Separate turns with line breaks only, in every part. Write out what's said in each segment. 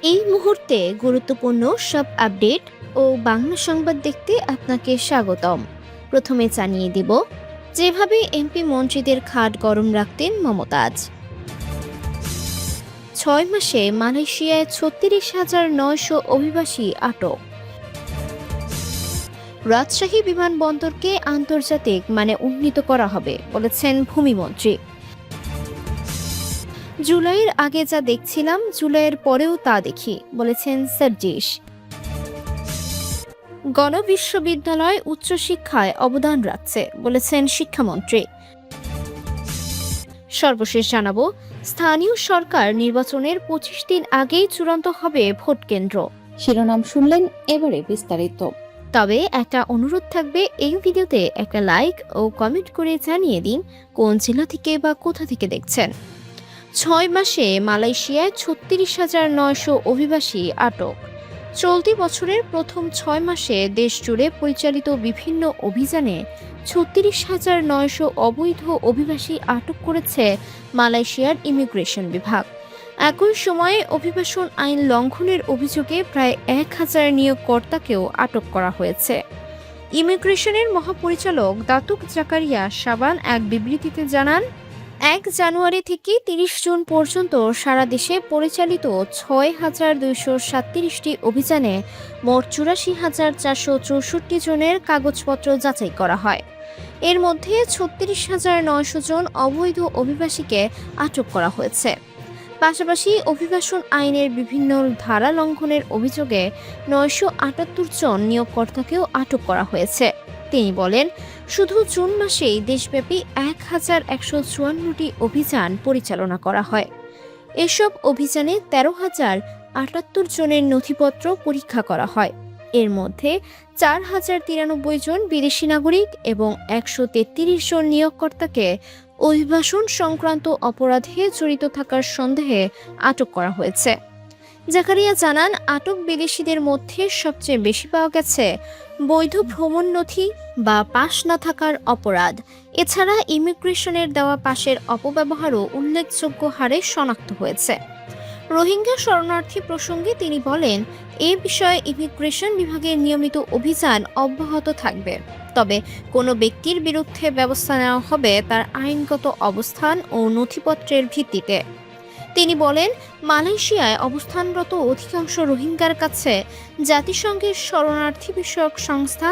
এই মুহূর্তে গুরুত্বপূর্ণ সব আপডেট ও বাংলা সংবাদ দেখতে আপনাকে স্বাগতম। প্রথমে জানিয়ে দিব, যেভাবে এমপি মন্ত্রীদের খাট গরম রাখতেন মমতাজ। 6 মাসে মালয়েশিয়ায় 36,900 অভিবাসী আটক। রাজশাহী বিমানবন্দরকে আন্তর্জাতিক মানে উন্নীত করা হবে বলেছেন ভূমিমন্ত্রী। জুলাইয়ের আগে যা দেখছিলাম জুলাইয়ের পরেও তা দেখি বলেছেন সার্জিস। গণবিশ্ববিদ্যালয় উচ্চশিক্ষায় অবদান রাখছে বলেছেন শিক্ষামন্ত্রী। সর্বশেষ জানাবো, স্থানীয় সরকার নির্বাচনের 25 দিন আগেই চূড়ান্ত হবে ভোট কেন্দ্র।
শিরোনাম শুনলেন, এবারে বিস্তারিত।
তবে একটা অনুরোধ থাকবে, এই ভিডিওতে একটা লাইক ও কমেন্ট করে জানিয়ে দিন কোন জেলা থেকে বা কোথা থেকে দেখছেন। 6 মাসে মালয়েশিয়ায় 36,900 অভিবাসী আটক। চলতি বছরের প্রথম 6 মাসে দেশ জুড়ে পরিচালিত বিভিন্ন অভিযানে 36,900 অবৈধ অভিবাসী আটক করেছে মালয়েশিয়ার ইমিগ্রেশন বিভাগ। একই সময়ে অভিবাসন আইন লঙ্ঘনের অভিযোগে প্রায় 1,000 নিয়োগকর্তাকেও আটক করা হয়েছে। ইমিগ্রেশনের মহাপরিচালক দাতুক জাকারিয়া শাবান এক বিবৃতিতে জানান, 1 জানুয়ারি থেকে 30 জুন পর্যন্ত সারা দেশে পরিচালিত 6,237টি অভিযানে মোট 84,464 জনের কাগজপত্র যাচাই করা হয়। এর মধ্যে 36,900 জন অবৈধ অভিবাসীকে আটক করা হয়েছে। পাশাপাশি অভিবাসন আইনের বিভিন্ন ধারা লঙ্ঘনের অভিযোগে 978 জন নিয়োগকর্তাকেও আটক করা হয়েছে। তিনি বলেন, শুধু জুন মাসেই দেশব্যাপী 1,154টি অভিযান পরিচালনা করা হয়। এসব অভিযানে 13,078 জনের নথিপত্র পরীক্ষা করা হয়। এর মধ্যে 4,093 জন বিদেশি নাগরিক এবং 133 জন নিয়োগকর্তাকে অভিবাসন সংক্রান্ত অপরাধে জড়িত থাকার সন্দেহে আটক করা হয়েছে। জাকারিয়া জানান, আটক বিদেশিদের মধ্যে সবচেয়ে বেশি পাওয়া গেছে বৈধ ভ্রমণ নথি বা পাস না থাকার অপরাধ। এছাড়া ইমিগ্রেশনের দেওয়া পাসের অপব্যবহারও উল্লেখযোগ্য হারে শনাক্ত হয়েছে। রোহিঙ্গা শরণার্থী প্রসঙ্গে তিনি বলেন, এ বিষয়ে ইমিগ্রেশন বিভাগের নিয়মিত অভিযান অব্যাহত থাকবে। তবে কোনো ব্যক্তির বিরুদ্ধে ব্যবস্থা নেওয়া হবে তার আইনগত অবস্থান ও নথিপত্রের ভিত্তিতে। তিনি বলেন, মালয়েশিয়ায় অবস্থানরত অধিকাংশ রোহিঙ্গার কাছে জাতিসংঘের শরণার্থী বিষয়ক সংস্থা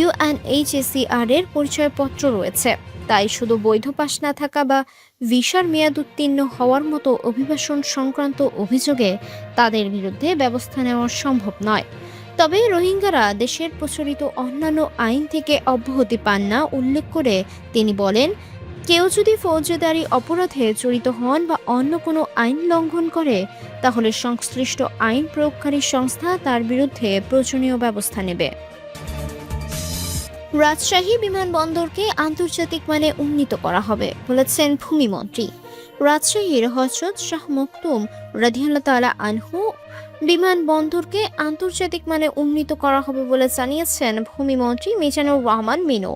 UNHCR এর পরিচয়পত্র রয়েছে। তাই শুধু বৈধ পাস না থাকা বা ভিসার মেয়াদ উত্তীর্ণ হওয়ার মতো অভিবাসন সংক্রান্ত অভিযোগে তাদের বিরুদ্ধে ব্যবস্থা নেওয়া সম্ভব নয়। তবে রোহিঙ্গারা দেশের প্রচলিত অন্যান্য আইন থেকে অব্যাহতি পান না উল্লেখ করে তিনি বলেন, কেউ যদি ফৌজদারি অপরাধে জড়িত হন বা অন্য কোনো আইন লঙ্ঘন করে তাহলে সংশ্লিষ্ট আইন প্রয়োগকারী সংস্থা তার বিরুদ্ধে প্রয়োজনীয় ব্যবস্থা নেবে। রাজশাহী বিমানবন্দরকে আন্তর্জাতিক মানে উন্নীত করা হবে বলেছেন ভূমিমন্ত্রী। রাজশাহীর হযরত শাহ মখদুম রাদিয়াল্লাহু তাআলা আনহু বিমানবন্দরকে আন্তর্জাতিক মানে উন্নীত করা হবে বলে জানিয়েছেন ভূমিমন্ত্রী মিজানুর রহমান মিনু।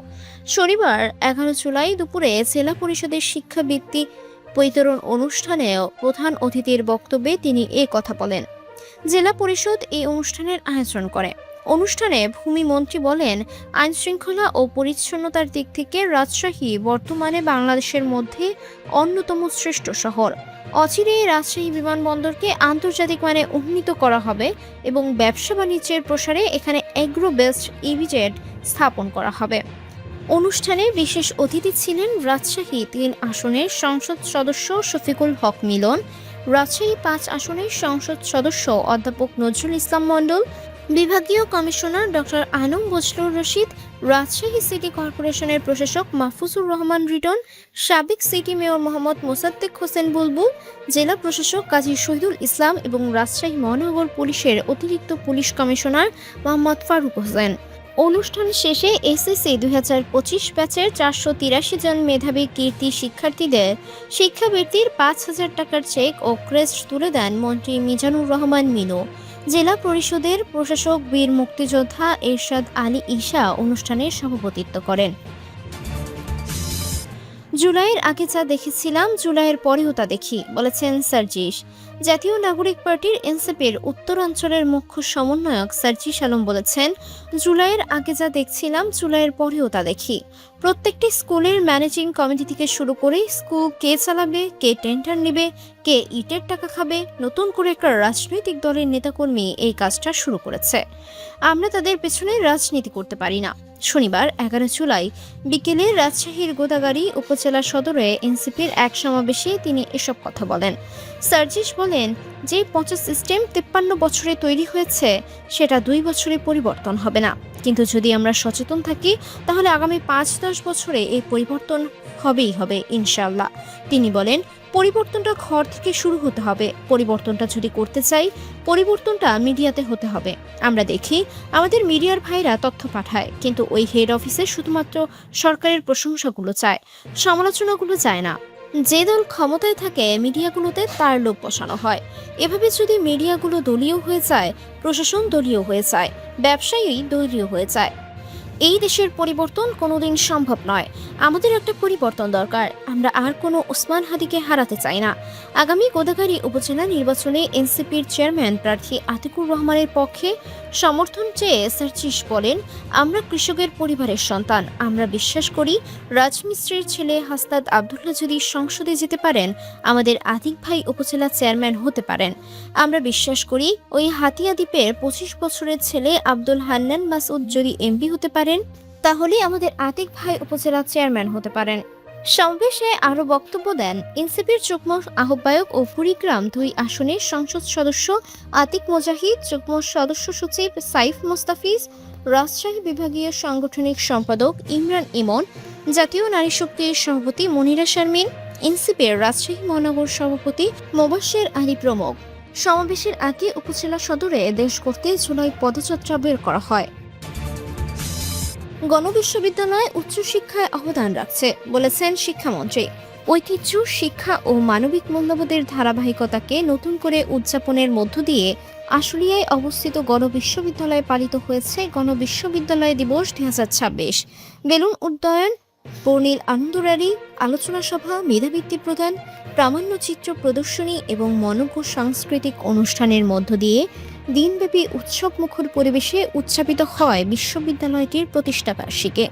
শনিবার 11 জুলাই দুপুরে জেলা পরিষদের শিক্ষাবৃত্তি বিতরণ অনুষ্ঠানে প্রধান অতিথির বক্তব্যে তিনি এ কথা বলেন। জেলা পরিষদ এই অনুষ্ঠানের আয়োজন করে। অনুষ্ঠানে ভূমিমন্ত্রী বলেন, আইন শৃঙ্খলা ও পরিচ্ছন্নতার দিক থেকে রাজশাহী বর্তমানে বাংলাদেশের মধ্যে অন্যতম শ্রেষ্ঠ শহর। অচিরেই রাজশাহী বিমানবন্দরকে আন্তর্জাতিক মানে উন্নীত করা হবে এবং ব্যবসা বাণিজ্যের প্রসারে এখানে এগ্রো বেসড ইপিজেড স্থাপন করা হবে। অনুষ্ঠানে বিশেষ অতিথি ছিলেন রাজশাহী 3 আসনের সংসদ সদস্য শফিকুল হক মিলন, রাজশাহী 5 আসনের সংসদ সদস্য অধ্যাপক নজরুল ইসলাম মণ্ডল, বিভাগীয় commissioner doctor ANM Bazlur Rashid, Rajshahi city কর্পোরেশনের প্রশাসক মাহফুজুর রহমান রিটন, সাবেক সিটি মেয়র মোহাম্মদ মোসাদ্দেক হোসেন বুলবুল, জেলা প্রশাসক কাজী শহীদুল ইসলাম এবং রাজশাহী মহানগর পুলিশের অতিরিক্ত পুলিশ কমিশনার মোহাম্মদ ফারুক হোসেন। অনুষ্ঠান শেষে এসএসসি 2025 ব্যাচের 483 জন মেধাবী কীর্তি শিক্ষার্থীদের শিক্ষাবৃত্তির 5,000 টাকার চেক ও ক্রেস্ট তুলে দেন মন্ত্রী মিজানুর রহমান মিনু। জেলা পরিষদের প্রশাসক বীর মুক্তিযোদ্ধা এরশাদ আলী ঈশা অনুষ্ঠানে সভাপতিত্ব করেন। জুলাইয়ের আগে যা দেখেছিলাম জুলাইয়ের পরেও তা দেখি বলেছেন সার্জিস। জাতীয় নাগরিক পার্টির এনসিপির উত্তরাঞ্চলের মুখ্য সমন্বয়ক সার্জিস আলম বলেছেন, জুলাইয়ের আগে যা দেখছিলাম জুলাইয়ের পরেও তা দেখি। প্রত্যেকটি স্কুলের ম্যানেজিং কমিটি থেকে শুরু করে স্কুল কে চালাবে, কে টেন্ডার নেবে, কে ইটের টাকা খাবে, নতুন করে একটা রাজনৈতিক দলের নেতাকর্মী এই কাজটা শুরু করেছে। আমরা তাদের পেছনে রাজনীতি করতে পারি না। শনিবার 11 জুলাই বিকেলে রাজশাহীর গোদাগাড়ী উপজেলা সদরে এনসিপির এক সমাবেশে তিনি এসব কথা বলেন। সার্জিস বলেন, যে পচা সিস্টেম 53 বছরে তৈরি হয়েছে সেটা 2 বছরে পরিবর্তন হবে না, কিন্তু যদি আমরা সচেতন থাকি তাহলে আগামী 5-10 বছরে এই পরিবর্তন হবেই হবে ইনশাআল্লাহ। তিনি বলেন, পরিবর্তনটা ঘর থেকে শুরু হতে হবে। পরিবর্তনটা যদি করতে চাই, পরিবর্তনটা মিডিয়াতে হতে হবে। আমরা দেখি আমাদের মিডিয়ার ভাইরা তথ্য পাঠায়, কিন্তু ওই হেড অফিসে শুধুমাত্র সরকারের প্রশংসাগুলো চায়, সমালোচনাগুলো চায় না। যে দল ক্ষমতায় থাকে মিডিয়াগুলোতে তার লোক বসানো হয়। এভাবে যদি মিডিয়াগুলো দলীয় হয়ে যায়, প্রশাসন দলীয় হয়ে যায়, ব্যবসায়ী দলীয় হয়ে যায়, এই দেশের পরিবর্তন কোনোদিন সম্ভব নয়। আমাদের একটা পরিবর্তন দরকার। আমরা আর কোনো ওসমান হাদিকে হারাতে চাই না। আগামী গোদাগাড়ী উপজেলা নির্বাচনে এনসিপির চেয়ারম্যান প্রার্থী আতিকুর রহমানের পক্ষে সমর্থন চেয়ে সার্জিস বলেন, আমরা কৃষকের পরিবারের সন্তান। আমরা বিশ্বাস করি রাজমিস্ত্রির ছেলে হাসনাত আব্দুল্লাহ যদি সংসদে যেতে পারেন, আমাদের আতিক ভাই উপজেলা চেয়ারম্যান হতে পারেন। আমরা বিশ্বাস করি ওই হাতিয়া দ্বীপের 25 বছরের ছেলে আব্দুল হান্নান মাসুদ যদি এমপি হতে পারেন, তাহলে আমাদের আতিক ভাই উপজেলা চেয়ারম্যান হতে পারেন। সমাবেশে আরও বক্তব্য দেন এনসিপির যুগ্ম আহ্বায়ক ও কুড়িগ্রাম 2 আসনের সংসদ সদস্য আতিক মুজাহিদ, যুগ্ম সদস্য সচিব সাইফ মোস্তাফিজ, রাজশাহী বিভাগীয় সাংগঠনিক সম্পাদক ইমরান ইমন, জাতীয় নারী শক্তির সভাপতি মনিরা শারমিন, এনসিপির রাজশাহী মহানগর সভাপতি মোবাশ্বের আলী প্রমুখ। সমাবেশের আগে উপজেলা সদরে দেশ করতে জুলাই পদযাত্রা বের করা হয়। গণবিশ্ববিদ্যালয় উচ্চশিক্ষায় অবদান রাখছে বলেছেন শিক্ষামন্ত্রী। ঐতিহ্য, শিক্ষা ও মানবিক মূল্যবোধের ধারাবাহিকতাকে নতুন করে উদযাপনের মধ্য দিয়ে আশুলিয়ায় অবস্থিত গণবিশ্ববিদ্যালয়ে পালিত হয়েছে গণবিশ্ববিদ্যালয় দিবস 2026। বেলুন উড্ডয়ন, বর্ণিল আনন্দ র্যালি, আলোচনা সভা, মেধাবৃত্তি প্রদান, প্রামাণ্যচিত্র প্রদর্শনী এবং মনোজ্ঞ সাংস্কৃতিক অনুষ্ঠানের মধ্য দিয়ে দিনব্যাপী উৎসবমুখর পরিবেশে উদযাপিত হয় বিশ্ববিদ্যালয়টির প্রতিষ্ঠাবার্ষিকী।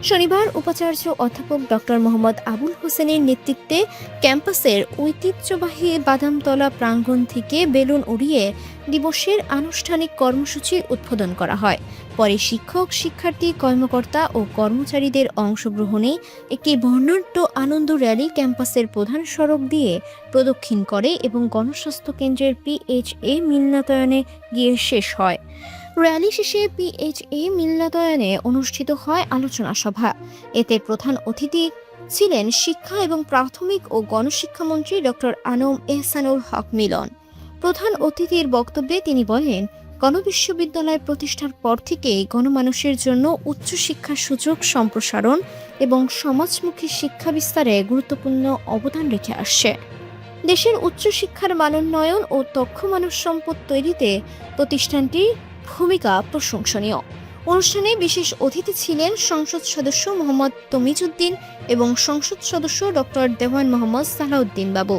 শনিবার উপাচার্য অধ্যাপক ডক্টর মোহাম্মদ আবুল হোসেনের নেতৃত্বে ক্যাম্পাসের ঐতিহ্যবাহী বাদামতলা প্রাঙ্গণ থেকে বেলুন উড়িয়ে দিবসের আনুষ্ঠানিক কর্মসূচির উদ্বোধন করা হয়। পরে শিক্ষক, শিক্ষার্থী, কর্মকর্তা ও কর্মচারীদের অংশগ্রহণে একটি বর্ণাঢ্য আনন্দ র্যালি ক্যাম্পাসের প্রধান সড়ক দিয়ে প্রদক্ষিণ করে এবং গণস্বাস্থ্য কেন্দ্রের PHA মিলনায়তনে গিয়ে শেষ হয়। র্যালি শেষে PHA মিলনায়তনে অনুষ্ঠিত হয় আলোচনা সভা। এতে প্রধান অতিথি ছিলেন শিক্ষা এবং প্রাথমিক ও গণশিক্ষামন্ত্রী ডক্টর আনম এহসানুল হক মিলন। প্রধান অতিথির বক্তব্যে তিনি বলেন, গণবিশ্ববিদ্যালয় প্রতিষ্ঠার পর থেকে গণমানুষের জন্য উচ্চশিক্ষার সুযোগ সম্প্রসারণ এবং সমাজমুখী শিক্ষা বিস্তারে গুরুত্বপূর্ণ অবদান রেখে আসছে। দেশের উচ্চশিক্ষার মানোন্নয়ন ও দক্ষ মানব সম্পদ তৈরিতে প্রতিষ্ঠানটির ভূমিকা প্রশংসনীয়। অনুষ্ঠানে বিশেষ অতিথি ছিলেন সংসদ সদস্য মোহাম্মদ তমিজউদ্দিন এবং সংসদ সদস্য ডক্টর দেওয়ান মোহাম্মদ সালাউদ্দিন বাবু।